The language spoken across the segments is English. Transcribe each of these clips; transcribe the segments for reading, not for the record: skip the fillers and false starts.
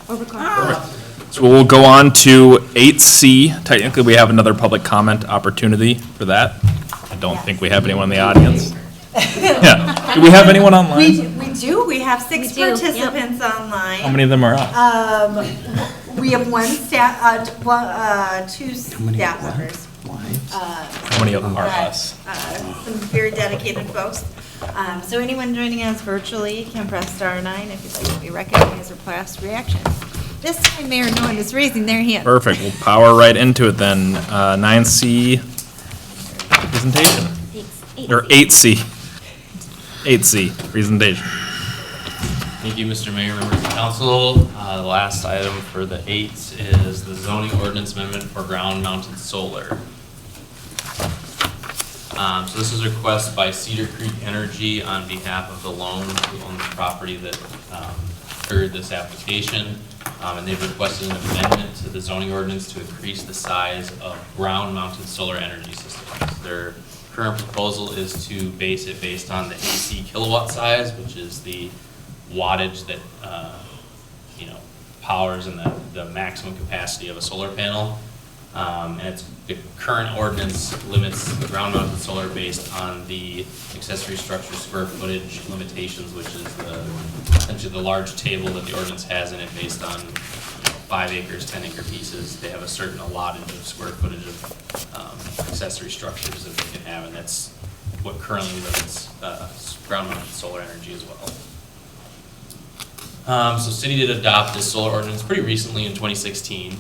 So we'll go on to 8C. Technically, we have another public comment opportunity for that. I don't think we have anyone in the audience. Yeah. Do we have anyone online? We do. We have six We do, participants online. How many of them are on? We have two staff members. How many of them are us? Some very dedicated folks. So anyone joining us virtually can press star 9 if you'd like to be recognized or pass reaction. This time, Mayor, no one is raising their hand. Perfect. We'll power right into it then. 9C presentation. Or 8C. 8C presentation. Thank you, Mr. Mayor, members of council. The last item for the 8 is the zoning ordinance amendment for ground-mounted solar. So this is a request by Cedar Creek Energy on behalf of the loan who own the property that triggered this application. And they've requested an amendment to the zoning ordinance to increase the size of ground-mounted solar energy systems. Their current proposal is to base it based on the AC kilowatt size, which is the wattage that powers and the maximum capacity of a solar panel. And the current ordinance limits the ground-mounted solar based on the accessory structure square footage limitations, which is essentially the large table that the ordinance has in it based on 5 acres, 10-acre pieces. They have a certain allotted of square footage of accessory structures that they can have, and that's what currently limits ground-mounted solar energy as well. So city did adopt this solar ordinance pretty recently in 2016.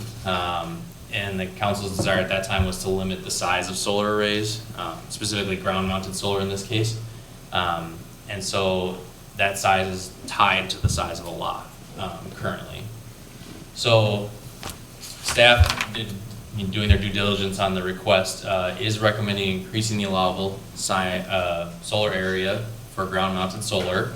And the council's desire at that time was to limit the size of solar arrays, specifically ground-mounted solar in this case. And so that size is tied to the size of a lot currently. So staff, doing their due diligence on the request, is recommending increasing the allowable solar area for ground-mounted solar.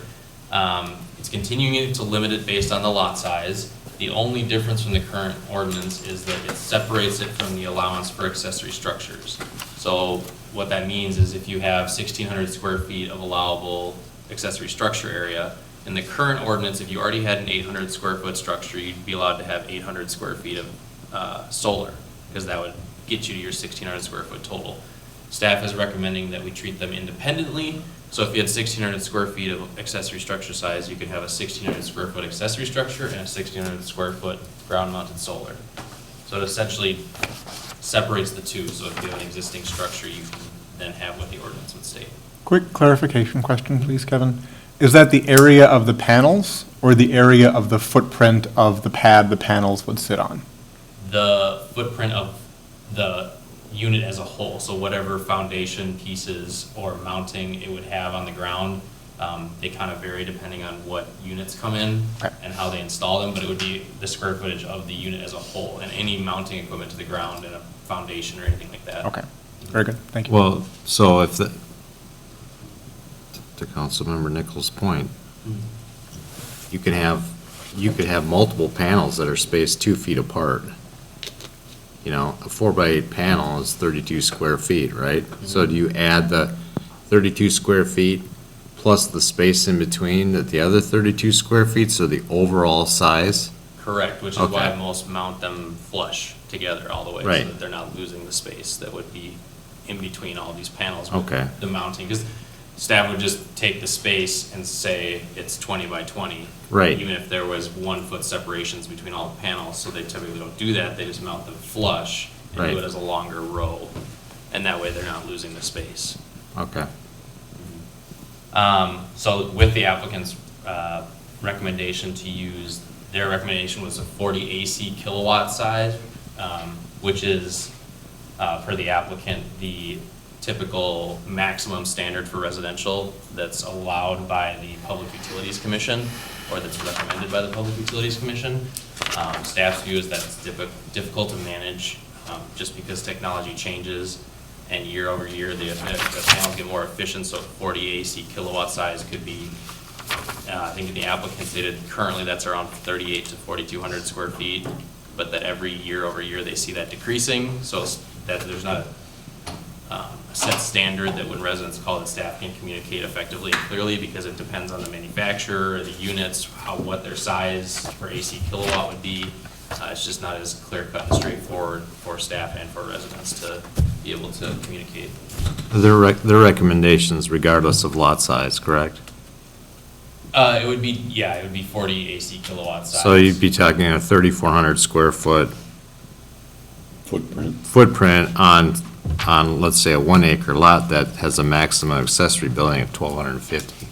It's continuing to limit it based on the lot size. The only difference from the current ordinance is that it separates it from the allowance for accessory structures. So what that means is if you have 1,600 square feet of allowable accessory structure area, in the current ordinance, if you already had an 800 square foot structure, you'd be allowed to have 800 square feet of solar, because that would get you to your 1,600 square foot total. Staff is recommending that we treat them independently. So if you had 1,600 square feet of accessory structure size, you could have a 1,600 square foot accessory structure and a 1,600 square foot ground-mounted solar. So it essentially separates the two. So if you have an existing structure, you can then have what the ordinance would state. Quick clarification question, please, Kevin. Is that the area of the panels or the area of the footprint of the pad the panels would sit on? The footprint of the unit as a whole, so whatever foundation pieces or mounting it would have on the ground, they kind of vary depending on what units come in and how they install them, but it would be the square footage of the unit as a whole and any mounting equipment to the ground and a foundation or anything like that. Okay, very good, thank you. Well, so if to Councilmember Nichols' point, you could have multiple panels that are spaced 2 feet apart. You know, a 4x8 panel is 32 square feet, right? Mm-hmm. So do you add the 32 square feet plus the space in between the other 32 square feet, so the overall size? Correct, which is Okay. why most mount them flush together all the way, Right. so that they're not losing the space that would be in between all these panels with Okay. the mounting. Because staff would just take the space and say it's 20 by 20. Right. Even if there was 1 foot separations between all the panels, so they typically don't do that, they just mount them flush and Right. do it as a longer row. And that way they're not losing the space. Okay. So with the applicant's recommendation to use, their recommendation was a 40 AC kilowatt size, which is, for the applicant, the typical maximum standard for residential that's allowed by the Public Utilities Commission, or that's recommended by the Public Utilities Commission. Staff's view is that it's difficult to manage just because technology changes, and year over year the panels get more efficient, so 40 AC kilowatt size could be, I think in the applicant stated currently that's around 3,800 to 4,200 square feet, but that every year over year they see that decreasing, so that there's not a set standard that when residents call it, staff can communicate effectively and clearly, because it depends on the manufacturer, the units, what their size for AC kilowatt would be. It's just not as clear cut and straightforward for staff and for residents to be able to communicate. Their recommendations regardless of lot size, correct? It would be, yeah, it would be 40 AC kilowatt size. So you'd be talking a 3,400 square foot footprint on, let's say, a 1 acre lot that has a maximum accessory building of 1,250.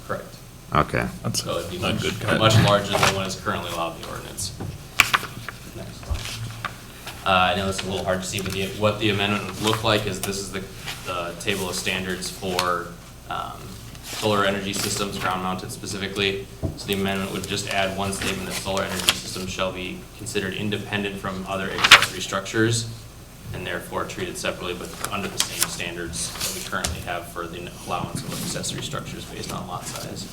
Correct. Okay. That's So it'd be a good cut. much larger than what is currently allowed in the ordinance. Next one. I know it's a little hard to see, but what the amendment would look like is this is the table of standards for solar energy systems, ground mounted specifically. So the amendment would just add one statement that solar energy systems shall be considered independent from other accessory structures and therefore treated separately, but under the same standards that we currently have for the allowance of accessory structures based on lot size.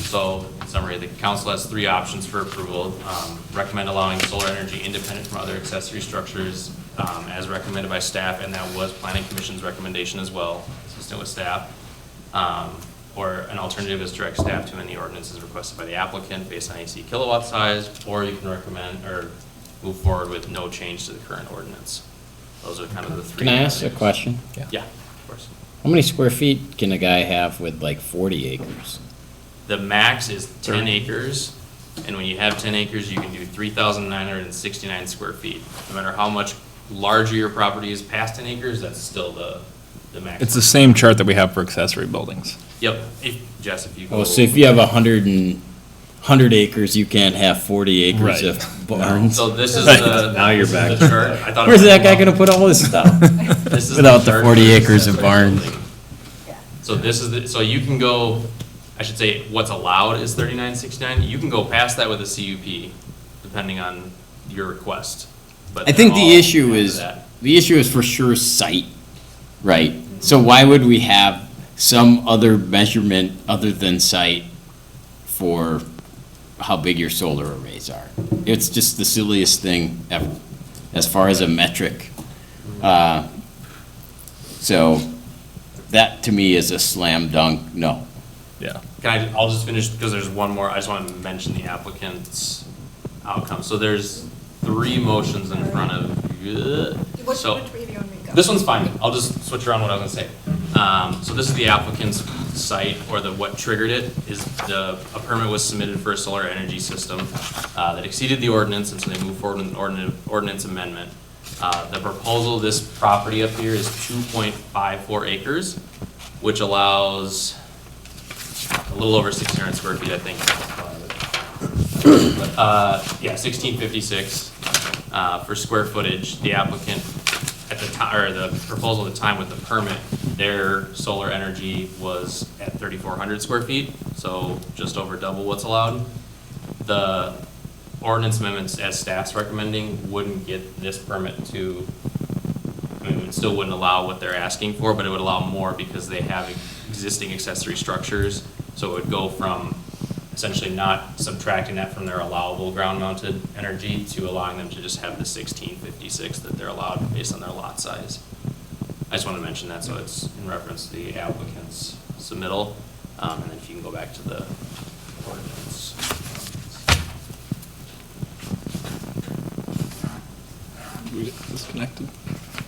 So in summary, the council has 3 options for approval. Recommend allowing solar energy independent from other accessory structures as recommended by staff, and that was planning commission's recommendation as well, consistent with staff. Or an alternative is direct staff to amend the ordinances requested by the applicant based on AC kilowatt size, or you can recommend or move forward with no change to the current ordinance. Those are kind of the 3. Can I ask a question? Yeah, of course. How many square feet can a guy have with like 40 acres? The max is 10 acres, and when you have 10 acres, you can do 3,969 square feet. No matter how much larger your property is past 10 acres, that's still the max. It's the same chart that we have for accessory buildings. Yep, Jess, if you go. Oh, so if you have 100 acres, you can't have 40 acres Right. of barns? So this is Right. the. Now you're this is back. the chart. I thought it Where's was- that guy gonna put all his stuff? This is Without the chart 40 for acres of accessory barns. building. So this is so you can go, I should say, what's allowed is 3969. You can go past that with a CUP, depending on your request. But I think they're the all issue after is, that. for sure site, right? So why would we have some other measurement other than site for how big your solar arrays are? It's just the silliest thing ever, as far as a metric. So that to me is a slam dunk, no. Yeah. I'll just finish because there's one more. I just want to mention the applicant's outcome. So there's 3 motions in front of you. So Which way do you want me to go? this one's fine. I'll just switch around what I was gonna say. So this is the applicant's site, or what triggered it is a permit was submitted for a solar energy system that exceeded the ordinance, and so they moved forward with an ordinance amendment. The proposal, this property up here is 2.54 acres, which allows a little over 600 square feet, I think. Yeah, 1656 for square footage. The applicant at the time, or the proposal at the time with the permit, their solar energy was at 3,400 square feet, so just over double what's allowed. The ordinance amendments, as staff's recommending, wouldn't get this permit to, I mean, it still wouldn't allow what they're asking for, but it would allow more because they have existing accessory structures. So it would go from essentially not subtracting that from their allowable ground-mounted energy to allowing them to just have the 1656 that they're allowed based on their lot size. I just want to mention that, so it's in reference to the applicant's submittal. And then if you can go back to the ordinance. We get disconnected.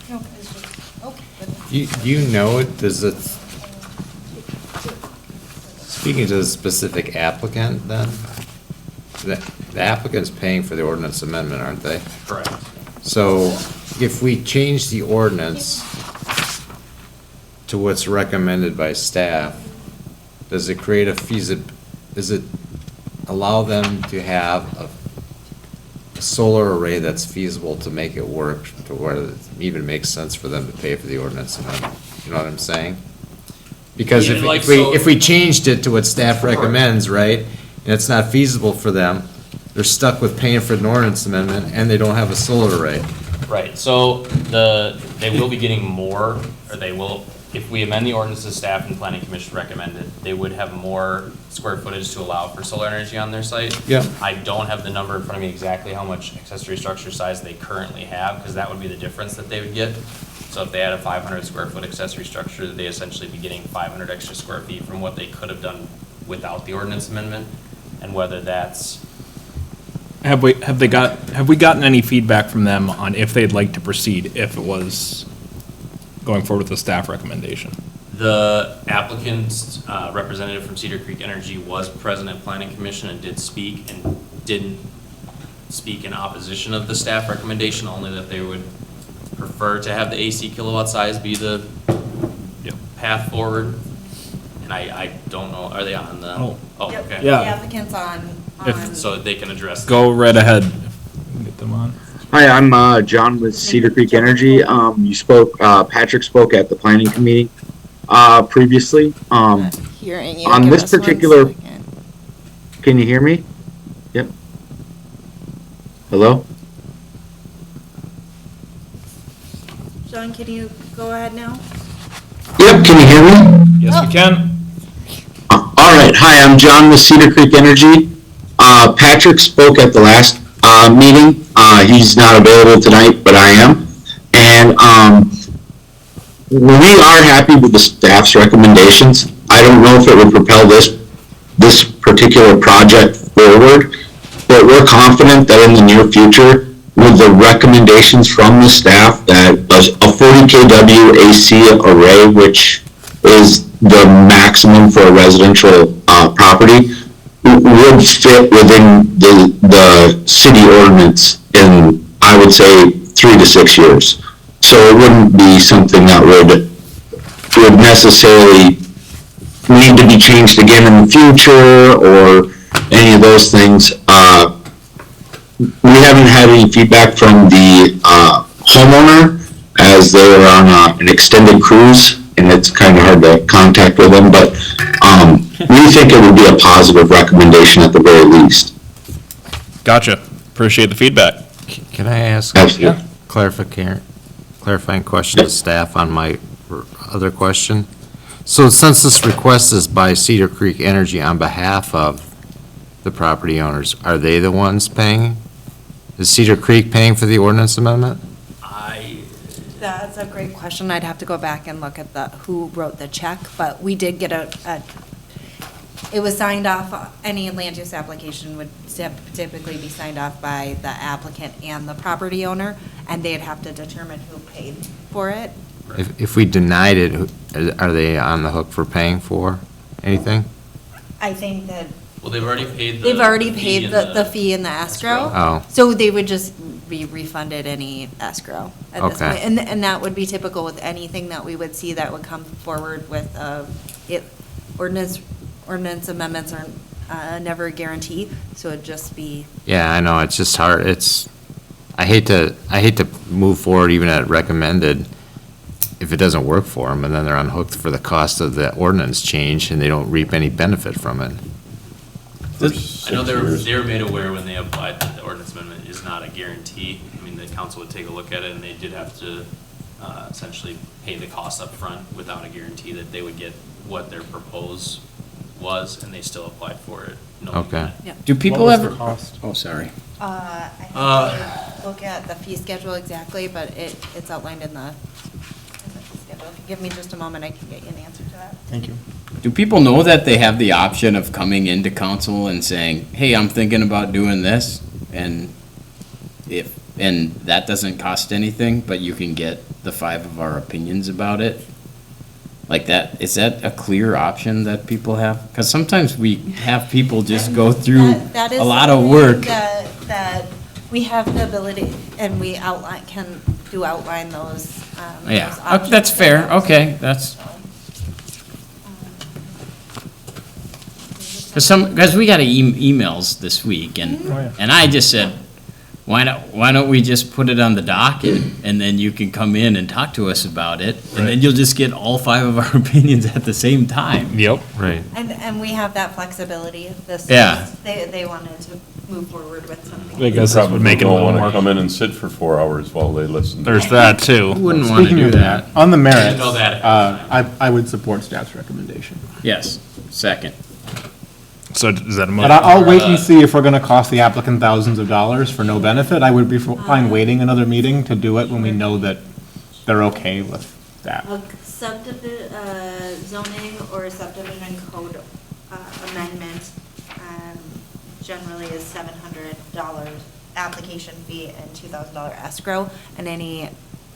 No, it's just, okay. but- Do you know it, does it, speaking to the specific applicant then, the applicant's paying for the ordinance amendment, aren't they? Correct. So if we change the ordinance to what's recommended by staff, does it create does it allow them to have a solar array that's feasible to make it work to where it even makes sense for them to pay for the ordinance amendment? You know what I'm saying? Because Yeah, if we changed it to what staff recommends, right, and it's not feasible for them, they're stuck with paying for an ordinance amendment and they don't have a solar array. Right, so they will be getting more, or they will if we amend the ordinance as staff and planning commission recommended, they would have more square footage to allow for solar energy on their site. Yeah. I don't have the number in front of me exactly how much accessory structure size they currently have, because that would be the difference that they would get. So if they had a 500 square foot accessory structure, they essentially be getting 500 extra square feet from what they could have done without the ordinance amendment, and whether that's, Have we gotten any feedback from them on if they'd like to proceed if it was going forward with the staff recommendation? the applicant's representative from Cedar Creek Energy was present at planning commission and did speak, and didn't speak in opposition of the staff recommendation, only that they would prefer to have the AC kilowatt size be the path forward. And I don't know, are they on the? Oh. Oh, Yep. okay. The Yeah. applicant's on. So they can address. Go right ahead. Get them on. Hi, I'm John with Cedar Creek Energy. Patrick spoke at the planning committee previously. Hearing you. on Give this us one particular- second. Can you hear me? Yep. Hello? John, can you go ahead now? Yep, can you hear me? Yes, we can. All right. Hi, I'm John with Cedar Creek Energy. Patrick spoke at the last meeting. He's not available tonight, but I am. And we are happy with the staff's recommendations. I don't know if it would propel this particular project forward, but we're confident that in the near future, with the recommendations from the staff, that a 40 kW AC array, which is the maximum for a residential property, would fit within the city ordinance in, I would say, 3 to 6 years. So it wouldn't be something that would necessarily need to be changed again in the future or any of those things. We haven't had any feedback from the homeowner, as they were on an extended cruise, and it's kind of hard to contact with them, but we think it would be a positive recommendation at the very least. Gotcha. Appreciate the feedback. Can I ask Absolutely. a clarifying question to staff on my other question? So since this request is by Cedar Creek Energy on behalf of the property owners, are they the ones paying? Is Cedar Creek paying for the ordinance amendment? That's a great question. I'd have to go back and look at who wrote the check, but we did get it was signed off, any land use application would typically be signed off by the applicant and the property owner, and they'd have to determine who paid for it. If we denied it, are they on the hook for paying for anything? I think that Well, they've already paid the. they've already paid fee and the fee in the escrow. Oh. So they would just be refunded any escrow at this Okay. point. And that would be typical with anything that we would see that would come forward with ordinance amendments are never a guarantee, so it'd just be, Yeah, I know, it's just hard, I hate to move forward even at recommended if it doesn't work for them, and then they're unhooked for the cost of the ordinance change, and they don't reap any benefit from it. I know they were made aware when they applied that the ordinance amendment is not a guarantee. I mean, the council would take a look at it, and they did have to essentially pay the cost up front without a guarantee that they would get what their proposed was, and they still applied for it. knowing Okay. that. Do people What was the ever? cost? Oh, sorry. I have to look at the fee schedule exactly, but it's outlined in the fee schedule. If you give me just a moment, I can get you an answer to that. Thank you. Do people know that they have the option of coming into council and saying, hey, I'm thinking about doing this? And that doesn't cost anything, but you can get the 5 of our opinions about it? Like that, is that a clear option that people have? Because sometimes we have people just go through That is a lot of something work. That we have the ability, and we can outline those. Those Yeah, options. that's fair, okay, that's, because we got emails this week, Oh, yeah. and I just said, why don't we just put it on the docket, and then you can come in and talk to us about it, and then you'll just get all 5 of our opinions at the same time. Yep. Right. And we have that flexibility. This, Yeah. they wanted to move forward with something. I guess this would make it a Probably little don't more. want to come in and sit for 4 hours while they listen. There's that too. Wouldn't want to Speaking do of that. On the merits, know that. I would support staff's recommendation. Yes, second. So is that a But motion? I'll wait and see if we're gonna cost the applicant thousands of dollars for no benefit. I would be fine waiting another meeting to do it when we know that they're okay with that. A zoning or subdivision code amendment generally is $700 application fee and $2,000 escrow, and any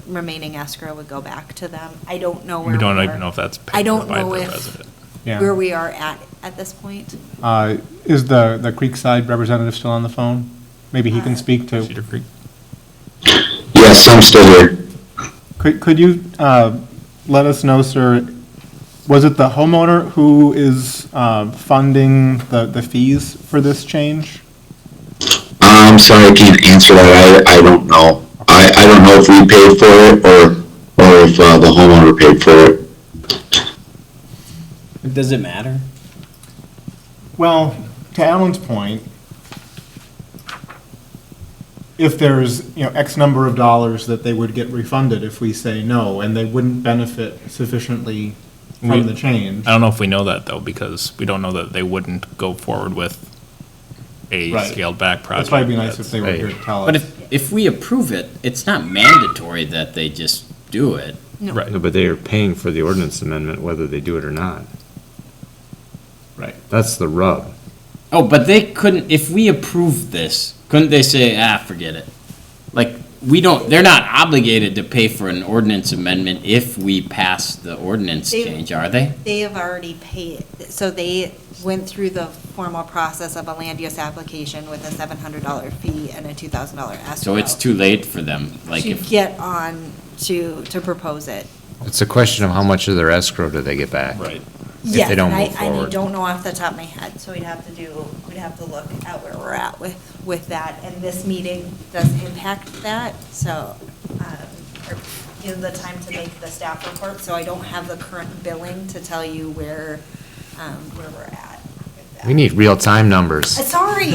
remaining escrow would go back to them. I don't know where We don't are. even know if that's I paid for don't by know the if- resident. Yeah. Where we are at this point. Is the Creekside representative still on the phone? Maybe he can speak to. Cedar Creek. Yes, I'm still here. Could you let us know, sir, was it the homeowner who is funding the fees for this change? I'm sorry, I can't answer that. I don't know. I don't know if we paid for it or if the homeowner paid for it. Does it matter? Well, to Alan's point, if there's, X number of dollars that they would get refunded if we say no, and they wouldn't benefit sufficiently from the change. I don't know if we know that though, because we don't know that they wouldn't go forward with a Right. scaled back project. That's why it'd be nice if they were Right. here to tell us. But if we approve it, it's not mandatory that they just do it. Right. No, but they are paying for the ordinance amendment whether they do it or not. Right. That's the rub. Oh, but they couldn't, if we approve this, couldn't they say, forget it? Like, they're not obligated to pay for an ordinance amendment if we pass the ordinance They- change, are they? They have already paid, so they went through the formal process of a land use application with a $700 fee and a $2,000 escrow. So it's too late for them, like To if, get on to propose it. It's a question of how much of their escrow do they get back? Right. If Yes, they don't and move I forward. don't know off the top of my head, so we'd have to look at where we're at with that. And this meeting does impact that, so, or, the time to make the staff report, so I don't have the current billing to tell you where we're at with that. We need real-time numbers. Sorry.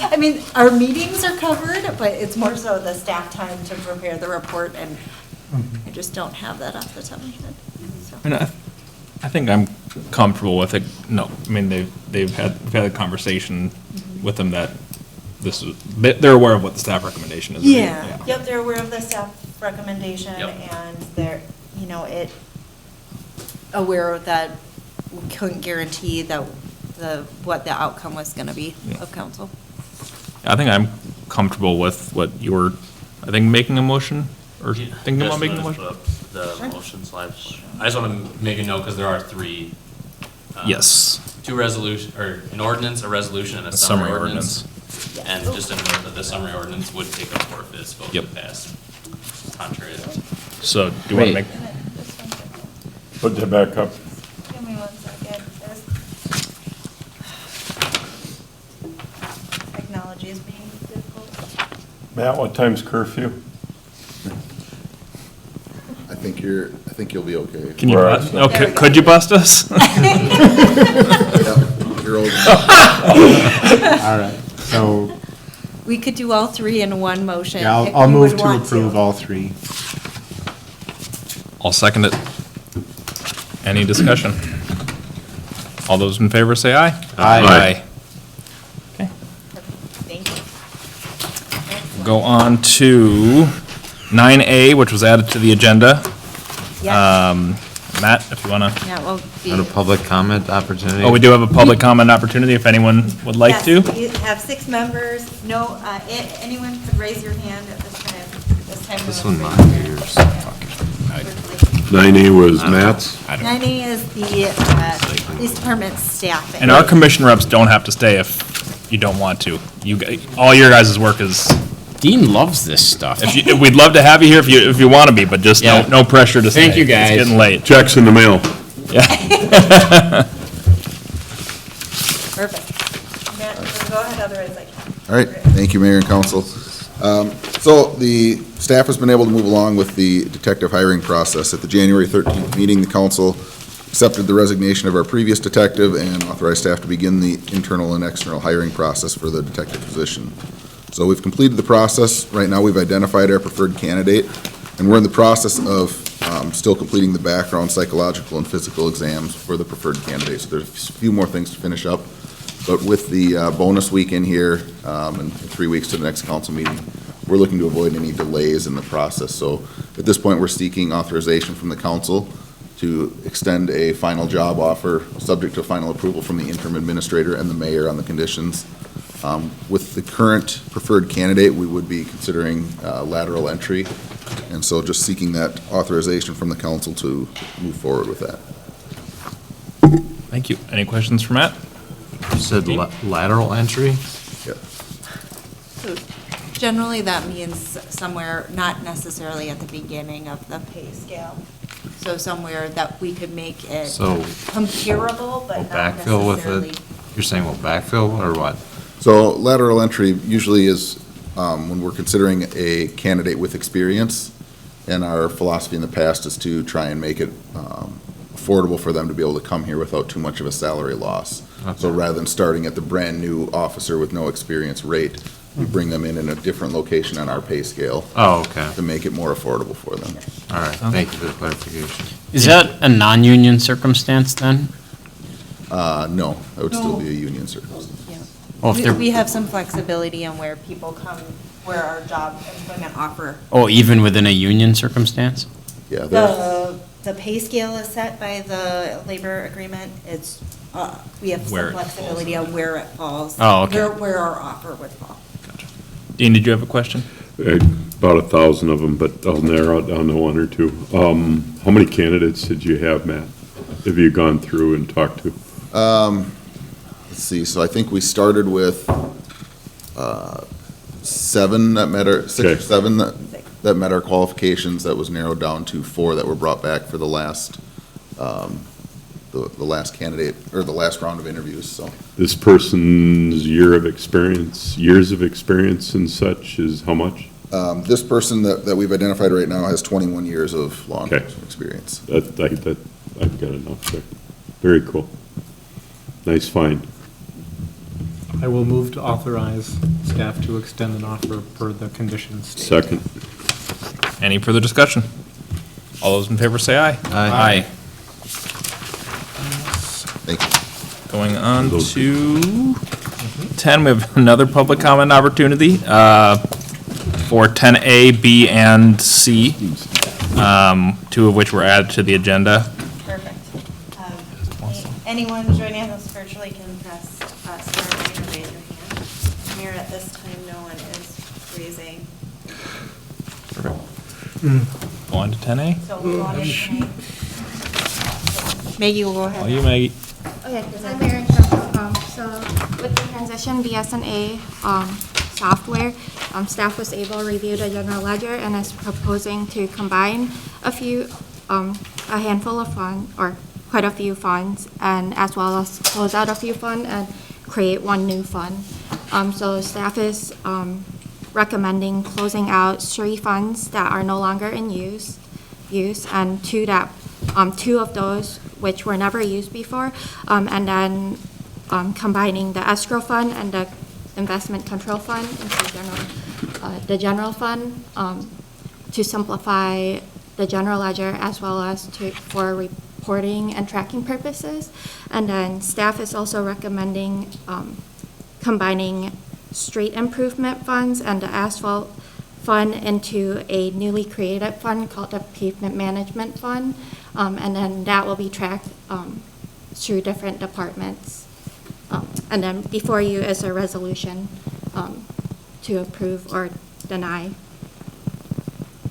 I mean, our meetings are covered, but it's more so the staff time to prepare the report, and I just don't have that off the top of my head. So. I mean, I think I'm comfortable with it. No, I mean, we've had a conversation with them that they're aware of what the staff recommendation is. right? Yeah, yep, they're aware of the staff recommendation, Yep. and they're, aware that we couldn't guarantee that what the outcome was gonna be of council. I think I'm comfortable with what you were, I think, making a motion, or thinking about making a motion? The motion slides. I just want to make a note, because there are 3. Yes. 2 resolution, or an ordinance, a resolution, and a A summary summary ordinance. And just a note that the summary ordinance would take a forfeit vote Yep. to pass. Contrary to. So do you want to Wait. make, Put that back up. Give me 1 second. Technology is being difficult. Matt, what time's curfew? I think you'll be okay. can you, Where bust- I- oh, could you bust us? You're old. All right, so, We could do all 3 in one motion. yeah, if I'll you move would to want approve all 3. I'll second it. Any discussion? All those in favor say aye. Aye. Okay. Thank you. Go on to 9A, which was added to the agenda. Yeah, Matt, if you want to, yeah, well, On a public comment opportunity? oh, we do have a public comment opportunity if anyone would like to. Yes, we have 6 members. No, anyone could raise your hand at this time. This no one raise mine, your hand. yours. 9A was Matt's. 9A is the police department staffing. And our commission reps don't have to stay if you don't want to. All your guys' work is, Dean loves this stuff. we'd love to have you here if you want to be, but just Yeah. no pressure to stay. Thank you, guys. It's getting late. Checks in the mail. Perfect. Matt, go ahead, otherwise I can. All right, thank you, Mayor and Council. So the staff has been able to move along with the detective hiring process. At the January 13th meeting, the council accepted the resignation of our previous detective and authorized staff to begin the internal and external hiring process for the detective position. So we've completed the process. Right now, we've identified our preferred candidate, and we're in the process of still completing the background, psychological, and physical exams for the preferred candidate. So there's a few more things to finish up. But with the bonus week in here, and 3 weeks to the next council meeting, we're looking to avoid any delays in the process. So at this point, we're seeking authorization from the council to extend a final job offer, subject to final approval from the interim administrator and the mayor on the conditions. With the current preferred candidate, we would be considering lateral entry. And so just seeking that authorization from the council to move forward with that. Thank you. Any questions for Matt? You said lateral entry? Yeah. So generally, that means somewhere, not necessarily at the beginning of the pay scale. So somewhere that we could make it So comparable, but we'll not backfill with necessarily. it? You're saying we'll backfill or what? So lateral entry usually is when we're considering a candidate with experience, and our philosophy in the past is to try and make it affordable for them to be able to come here without too much of a salary loss. So rather than starting at the brand-new officer with no experience rate, we bring them in a different location on our pay scale Oh, okay. to make it more affordable for them. All right, thank you for the clarification. Is that a non-union circumstance then? No, that would still be a union circumstance. Oh, if they're, We have some flexibility on where people come, where our job employment offer. oh, even within a union circumstance? Yeah, The pay scale is set by the labor agreement. It's, we have Where some it flexibility on where it falls. Oh, okay. Where our offer would fall. Dean, did you have a question? About 1,000 of them, but I'll narrow it down to one or two. How many candidates did you have, Matt? Have you gone through and talked to? let's see, so I think we started with 7 that met our, 6 or Okay. 7 that met our qualifications. That was narrowed down to 4 that were brought back for the last, the last candidate, or the last round of interviews, so. This person's years of experience and such is how much? This person that we've identified right now has 21 years of law Okay. enforcement experience. I've got enough there. Very cool. Nice find. I will move to authorize staff to extend an offer per the conditions stated. Second. Any further discussion? All those in favor say aye. Aye. Thank you. Going on to 10, we have another public comment opportunity for 10A, B, and C, 2 of which were added to the agenda. Perfect. Anyone joining us virtually can press star 9 or raise your hand. Here at this time, no one is raising. Go on to 10A. So we'll go on to 10A. Maggie will go ahead. All you, Maggie. Okay, I'm Mary Council. So with the transition BSNA software, staff was able to review the general ledger and is proposing to combine a handful of funds, or quite a few funds, and as well as close out a few funds and create one new fund. So staff is recommending closing out 3 funds that are no longer in use, and 2 of those which were never used before, and then combining the escrow fund and the investment control fund into the general fund to simplify the general ledger as well as for reporting and tracking purposes. And then staff is also recommending combining street improvement funds and the asphalt fund into a newly created fund called the pavement management fund. And then that will be tracked through different departments. And then before you is a resolution to approve or deny.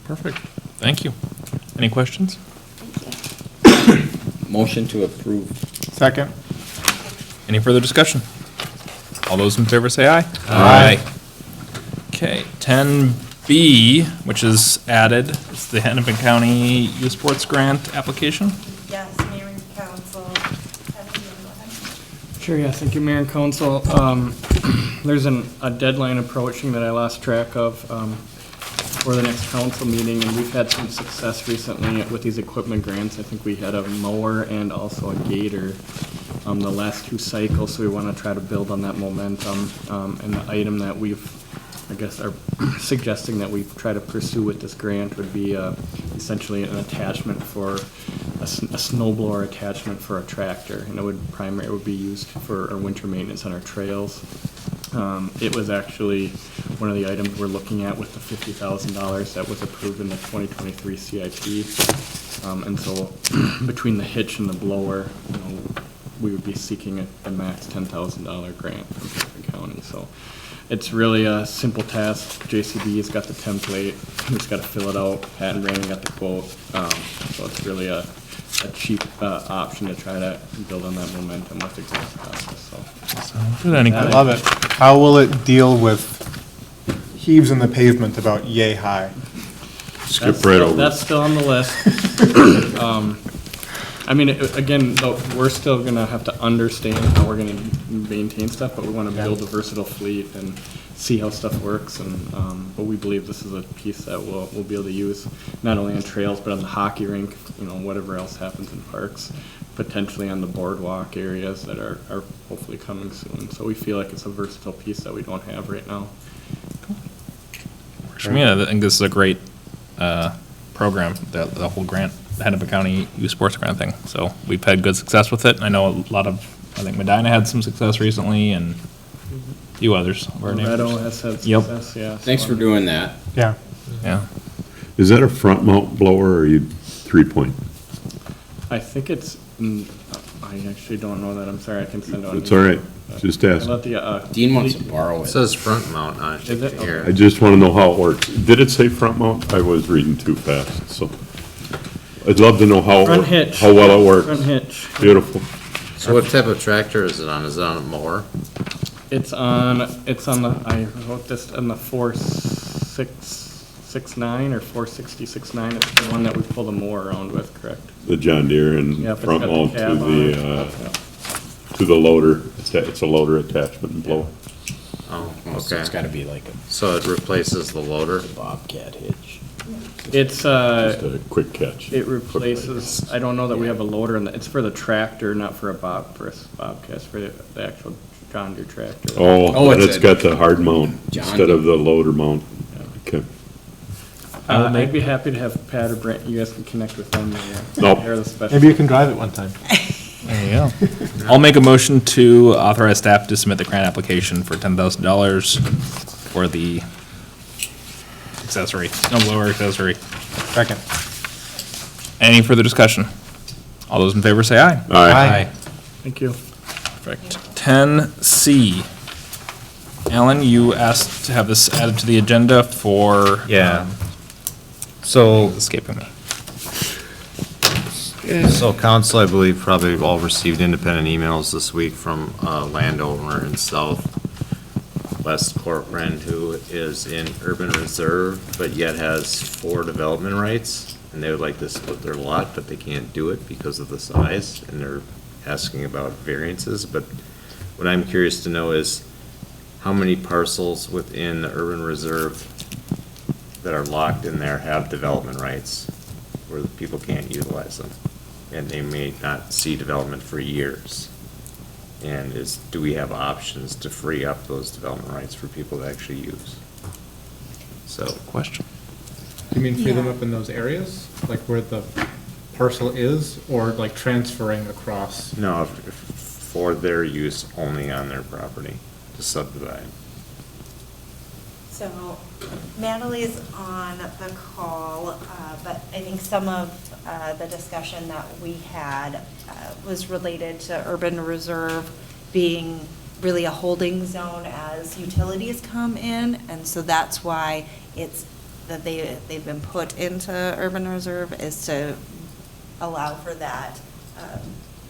Perfect. Thank you. Any questions? Motion to approve. Second. Any further discussion? All those in favor say aye. Aye. Okay, 10B, which is added, is the Hennepin County Youth Sports Grant application. Yes, Mayor and Council. Kevin, you wanna go ahead? Sure, yeah, thank you, Mayor and Council. There's a deadline approaching that I lost track of for the next council meeting, and we've had some success recently with these equipment grants. I think we had a mower and also a gator the last 2 cycles, so we want to try to build on that momentum. And the item that I guess are suggesting that we try to pursue with this grant would be essentially an attachment for a snow blower attachment for a tractor, and it would be used for our winter maintenance on our trails. It was actually one of the items we're looking at with the $50,000 that was approved in the 2023 CIP. And so between the hitch and the blower, we would be seeking a max $10,000 grant from Corcoran County. So it's really a simple task. JCB's got the template. We just got to fill it out. Pat and Brandon got the quote. So it's really a cheap option to try to build on that momentum with the grant process. So I love it. How will it deal with heaves in the pavement about yay high? Skip right over. That's still on the list. I mean, again, though, we're still gonna have to understand how we're gonna maintain stuff, but we wanna build a versatile fleet and see how stuff works, and, but we believe this is a piece that we'll be able to use, not only on trails, but on the hockey rink, whatever else happens in parks, potentially on the boardwalk areas that are hopefully coming soon. So we feel like it's a versatile piece that we don't have right now. For me, I think this is a great program, the whole grant, the Hennepin County Youth Sports Grant thing. So we've had good success with it. I know a lot of, I think Medina had some success recently, and a few others of our neighbors. Loretto has had Yep. success, yeah. Thanks for doing that. Yeah. Yeah. Is that a front mount blower or are you 3-point? I think it's, I actually don't know that, I'm sorry, I can send out. It's all right, just ask. I'll let the, Dean wants to borrow It it. says front mount on it Is it? here. I just want to know how it works. Did it say front mount? I was reading too fast, so. I'd love to know how, Front hitch. how well it works. Front hitch. Beautiful. So what type of tractor is it on? Is it on a mower? It's on the, I wrote this on the 4669 or 4669. It's the one that we pull the mower around with, correct? The John Deere and Yeah, if it's front got the mount to cab on it. Yeah. to the loader. It's a loader attachment and blower. Oh, So it's okay. gotta be like a So it replaces the loader? bobcat hitch. It's, Just a quick catch. it replaces, I don't know that we have a loader, and it's for the tractor, not for a bobcat, it's for the actual John Deere tractor. Oh, and it's it's a got the hard mount John instead of the loader mount. Okay. I'd be happy to have Pat or Brent, you guys can connect with them. Nope. They're the specialists. Maybe you can drive it one time. There you go. I'll make a motion to authorize staff to submit the grant application for $10,000 for the accessory, snow blower accessory. Second. Any further discussion? All those in favor say aye. Aye. Thank you. Perfect. 10C. Alan, you asked to have this added to the agenda for. Yeah. So, Escaping me. so council, I believe, probably all received independent emails this week from a landowner in southwest Corcoran who is in urban reserve, but yet has 4 development rights. And they would like to split their lot, but they can't do it because of the size, and they're asking about variances. But what I'm curious to know is how many parcels within the urban reserve that are locked in there have development rights where the people can't utilize them, and they may not see development for years. And do we have options to free up those development rights for people to actually use? So, Question. You mean free them Yeah. up in those areas, like where the parcel is, or like transferring across? no, for their use only on their property to subdivide. So Natalie's on the call, but I think some of the discussion that we had was related to urban reserve being really a holding zone as utilities come in, and so that's why it's that they've been put into urban reserve, is to allow for that,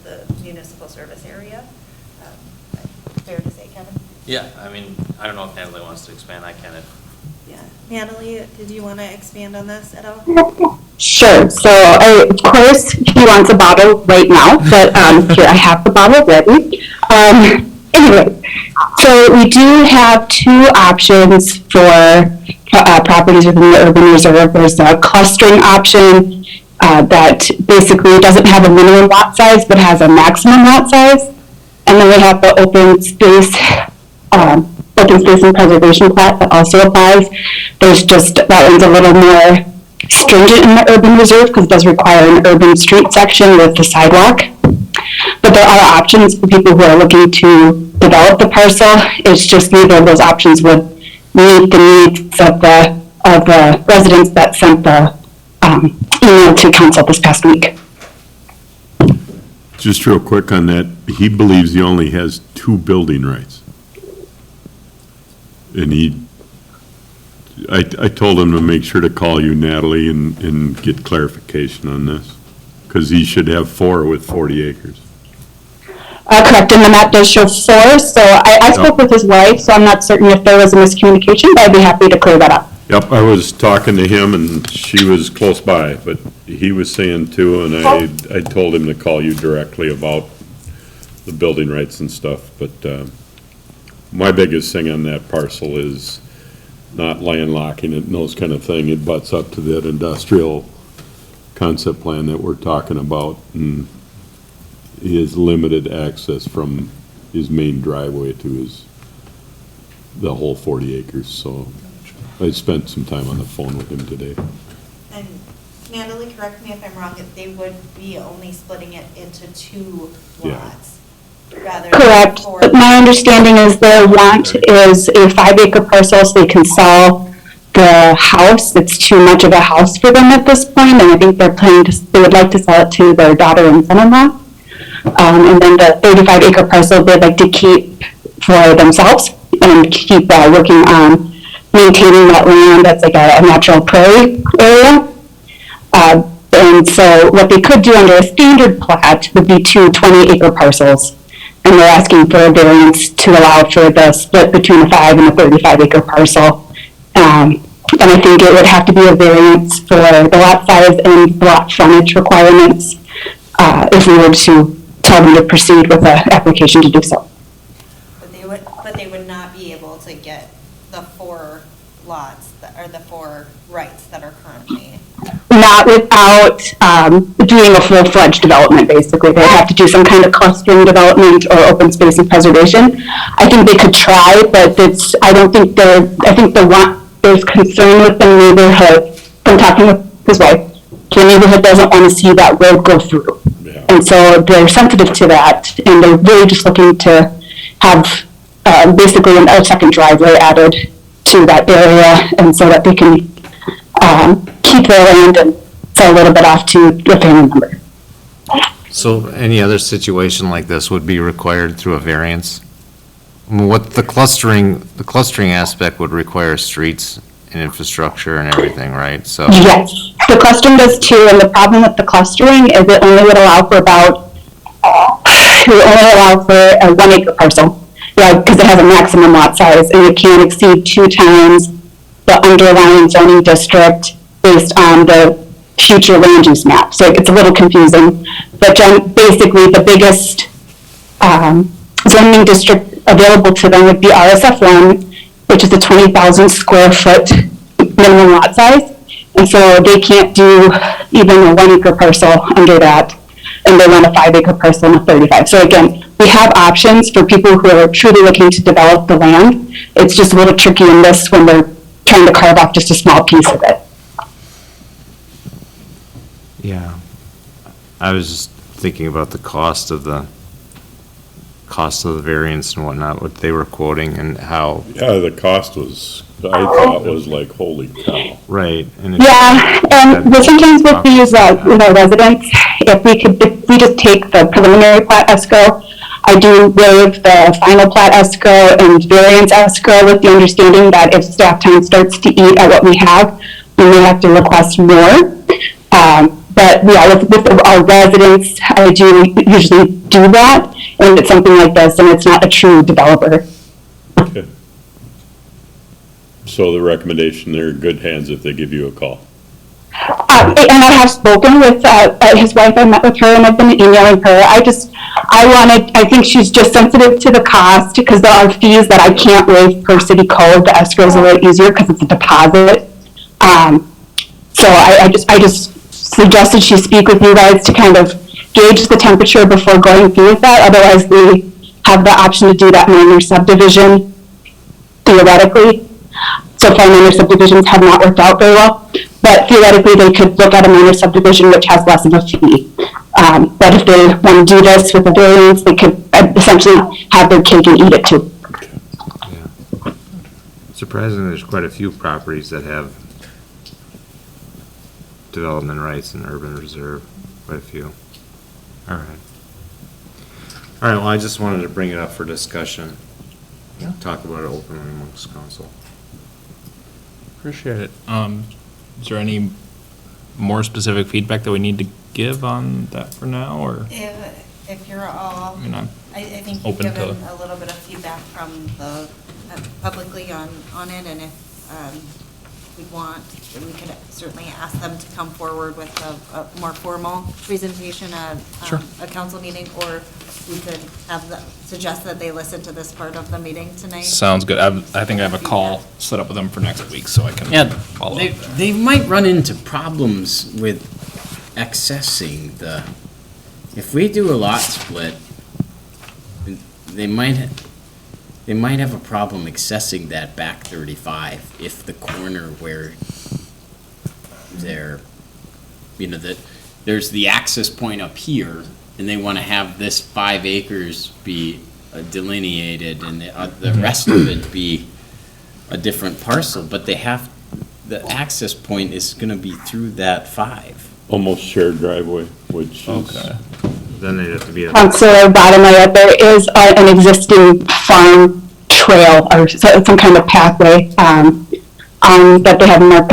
the municipal service area. Fair to say, Kevin? Yeah, I mean, I don't know if Natalie wants to expand, I can if Yeah. Natalie, did you want to expand on this at all? Sure. So, of course, he wants a bottle right now, but here, I have the bottle ready. Anyway, so we do have two options for properties within the urban reserve. There's a clustering option that basically doesn't have a minimum lot size, but has a maximum lot size. And then we have the open space and preservation plat that also applies. There's just, that one's a little more stringent in the urban reserve because it does require an urban street section with the sidewalk. But there are options for people who are looking to develop the parcel. It's just neither of those options would meet the needs of the residents that sent the email to council this past week. Just real quick on that, he believes he only has 2 building rights. And I told him to make sure to call you, Natalie, and get clarification on this, because he should have 4 with 40 acres. Correct, and the map does show 4, so I spoke with his wife, so I'm not certain if there was a miscommunication, but I'd be happy to clear that up. Yep, I was talking to him, and she was close by, but he was saying 2, and I told him to call you directly about the building rights and stuff, but my biggest thing on that parcel is not landlocking it and those kind of thing. It butts up to that industrial concept plan that we're talking about, and he has limited access from his main driveway to the whole 40 acres, so I spent some time on the phone with him today. And Natalie, correct me if I'm wrong, if they would be only splitting it into 2 Yeah. lots rather than Correct. 4. But my understanding is their want is a 5-acre parcel so they can sell the house. It's too much of a house for them at this point, and I think they're planning to, they would like to sell it to their daughter and son-in-law. And then the 35-acre parcel they'd like to keep for themselves and keep working on maintaining that land that's like a natural prairie area. And so what they could do under a standard plat would be 2 20-acre parcels. And they're asking for a variance to allow for the split between a 5 and a 35-acre parcel. And I think it would have to be a variance for the lot size and lot frontage requirements if we were to tell them to proceed with the application to do so. But they would not be able to get the 4 lots, or the 4 rights that are currently. Not without doing a full-fledged development, basically. They'd have to do some kind of clustering development or open space and preservation. I think they could try, but I don't think there's concern with the neighborhood, from talking with his wife, the neighborhood doesn't want to see that road go through. Yeah. And so they're sensitive to that, and they're really just looking to have basically a second driveway added to that area, and so that they can keep their land and sell a little bit off to a family member. So any other situation like this would be required through a variance? I mean, what the clustering aspect would require streets and infrastructure and everything, right? So, Yes, the clustering does too, and the problem with the clustering is it only would allow for a 1-acre parcel. Yeah, because it has a maximum lot size, and it can't exceed 2 times the underlying zoning district based on the future land use map. So it's a little confusing, but basically the biggest zoning district available to them would be RSF1, which is a 20,000 square foot minimum lot size. And so they can't do even a 1-acre parcel under that, and they want a 5-acre parcel and a 35. So again, we have options for people who are truly looking to develop the land. It's just a little tricky in this when they're trying to carve off just a small piece of it. yeah. I was just thinking about the cost of the variance and whatnot, what they were quoting and how, Yeah, the cost was, I thought was like, holy cow. right. And Yeah, and sometimes with these, residents, if we just take the preliminary plat escrow, I do waive the final plat escrow and variance escrow with the understanding that if staff time starts to eat at what we have, we may have to request more. But yeah, with our residents, I do usually do that, and it's something like this, and it's not a true developer. Okay. So the recommendation, they're in good hands if they give you a call. And I have spoken with his wife. I met with her and I've been emailing her. I think she's just sensitive to the cost because there are fees that I can't waive per city code. The escrow is a little easier because it's a deposit. So I just suggested she speak with you guys to kind of gauge the temperature before going through with that. Otherwise, we have the option to do that minor subdivision theoretically. So far, minor subdivisions have not worked out very well. But theoretically, they could look at a minor subdivision which has less of a fee. But if they want to do this with a variance, they could essentially have their cake and eat it too. Surprisingly, there's quite a few properties that have development rights in urban reserve, quite a few. All right. All right, well, I just wanted to bring it up for discussion. Talk about it openly amongst council. Appreciate it. Is there any more specific feedback that we need to give on that for now, or? If you're all, I mean, I'm I think you've open to- given a little bit of feedback from the, publicly on it, and if we want, we could certainly ask them to come forward with a more formal presentation at Sure. a council meeting, or we could have them, suggest that they listen to this part of the meeting tonight. Sounds good. I think I have a call set up with them for next week, so I can Yeah, follow they, up there. they might run into problems with accessing the, if we do a lot split, they might have a problem accessing that back 35 if the corner where they're, there's the access point up here, and they want to have this 5 acres be delineated and the rest of it be a different parcel, but the access point is going to be through that 5. Almost shared driveway, which is. Okay. Then they'd have to be. So bottom of it, there is an existing farm trail or some kind of pathway that they have marked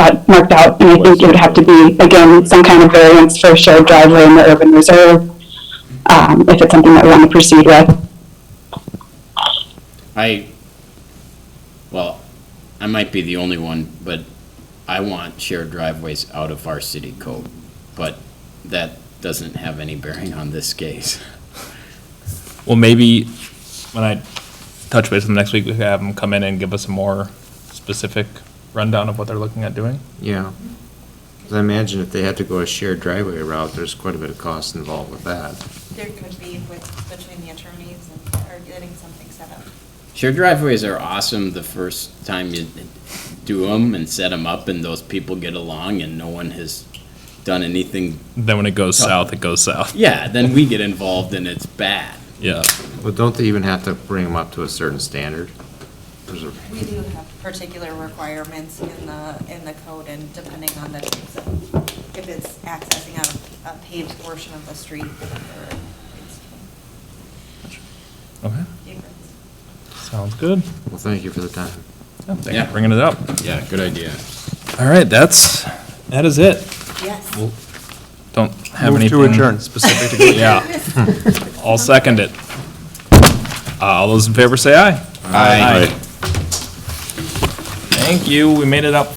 out, and I think it would have to be, again, some kind of variance for a shared driveway in the urban reserve, if it's something that we want to proceed with. I might be the only one, but I want shared driveways out of our city code, but that doesn't have any bearing on this case. Well, maybe when I touch base with them next week, we could have them come in and give us a more specific rundown of what they're looking at doing. Yeah. 'Cause I imagine if they had to go a shared driveway route, there's quite a bit of cost involved with that. There could be between the attorneys or getting something set up. Shared driveways are awesome the first time you do them and set them up, and those people get along and no one has done anything. Then when it goes south, it goes south. Yeah, then we get involved and it's bad. Yeah. But don't they even have to bring them up to a certain standard? We do have particular requirements in the code, and depending on if it's accessing a paved portion of the street or Okay. it's Sounds good. Well, thank you for the time. Thanks for bringing it up. Yeah, good idea. All right, that is it. Yes. Don't have Move anything to adjourn. specific to go. Yeah. I'll second it. All those in favor say aye. Aye. Thank you. We made it up